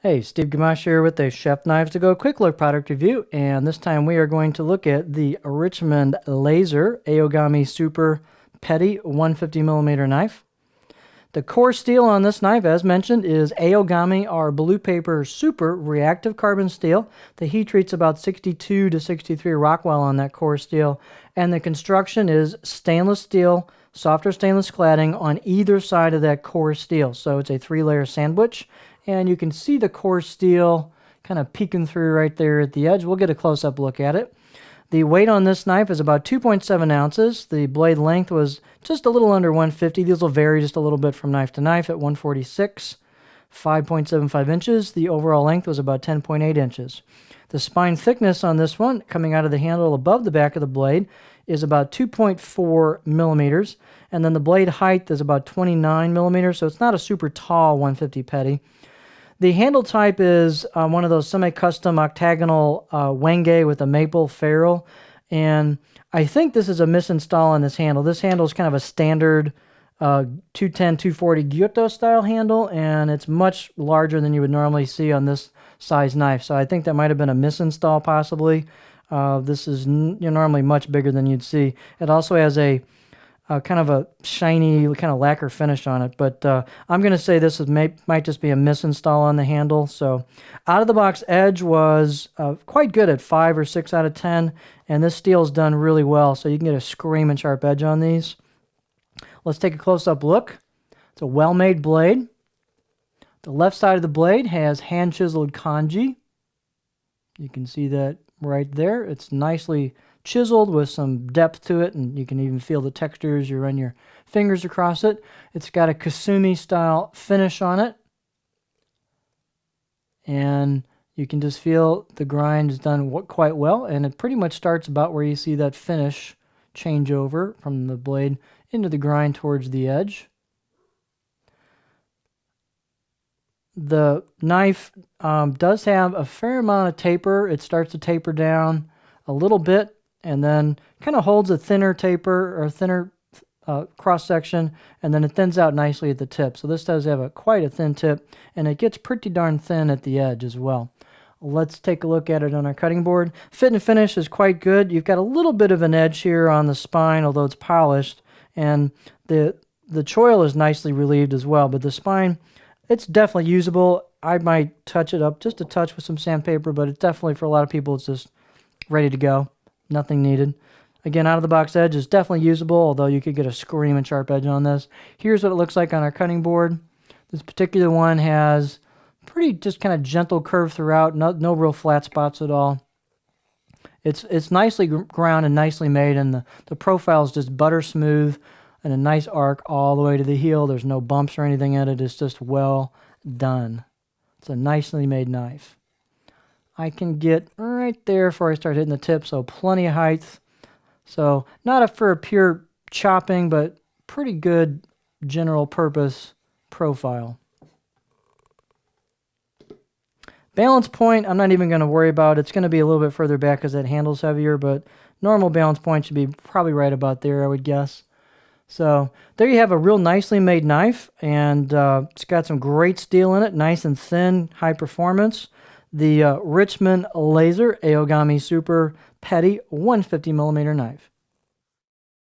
Hey, Steve Gamache here with a Chef Knives to Go quick look product review, and this time we are going to look at the Richmond Laser Aogami Super Petty 150mm knife. The core steel on this knife, as mentioned, is Aogami or Blue Paper Super Reactive Carbon Steel. The heat treat's about 62 to 63 Rockwell on that core steel, and the construction is stainless steel, softer stainless cladding on either side of that core steel. So it's a 3-layer sandwich. And you can see the core steel kind of peeking through right there at the edge. We'll get a close-up look at it. The weight on this knife is about 2.7 ounces. The blade length was just a little under 150. These will vary just a little bit from knife to knife at 146, 5.75 inches. The overall length was about 10.8 inches. The spine thickness on this one, coming out of the handle above the back of the blade, is about 2.4 millimeters. And then the blade height is about 29 millimeters, so it's not a super tall 150 petty. The handle type is one of those semi-custom octagonal wenge with a maple ferrule, and I think this is a misinstall on this handle. This handle is kind of a standard 210, 240 Gyuto style handle, and it's much larger than you would normally see on this size knife, so I think that might have been a misinstall possibly. This is normally much bigger than you'd see. It also has a kind of a shiny kind of lacquer finish on it, but I'm going to say this might just be a misinstall on the handle. So out of the box edge was quite good at 5 or 6 out of 10, and this steel's done really well, so you can get a screaming sharp edge on these. Let's take a close-up look. It's a well-made blade. The left side of the blade has hand-chiseled kanji. You can see that right there. It's nicely chiseled with some depth to it, and you can even feel the texture as you run your fingers across it. It's got a Kasumi style finish on it, and you can just feel the grind is done quite well, and it pretty much starts about where you see that finish change over from the blade into the grind towards the edge. The knife does have a fair amount of taper. It starts to taper down a little bit and then kind of holds a thinner taper or thinner cross section, and then it thins out nicely at the tip. So this does have quite a thin tip, and it gets pretty darn thin at the edge as well. Let's take a look at it on our cutting board. Fit and finish is quite good. You've got a little bit of an edge here on the spine, although it's polished, and the choil is nicely relieved as well, but the spine, it's definitely usable. I might touch it up just a touch with some sandpaper, but it's definitely, for a lot of people, it's just ready to go. Nothing needed. Again, out of the box edge is definitely usable, although you could get a screaming sharp edge on this. Here's what it looks like on our cutting board. This particular one has pretty just kind of gentle curve throughout, no real flat spots at all. It's nicely ground and nicely made, and the profile is just butter smooth and a nice arc all the way to the heel. There's no bumps or anything in it. It's just well done. It's a nicely made knife. I can get right there before I start hitting the tip, so plenty of height. So not for a pure chopping, but pretty good general purpose profile. Balance point, I'm not even going to worry about. It's going to be a little bit further back because that handle's heavier, but normal balance point should be probably right about there, I would guess. So there you have a real nicely made knife, and it's got some great steel in it, nice and thin, high performance. The Richmond Laser Aogami Super Petty 150mm knife.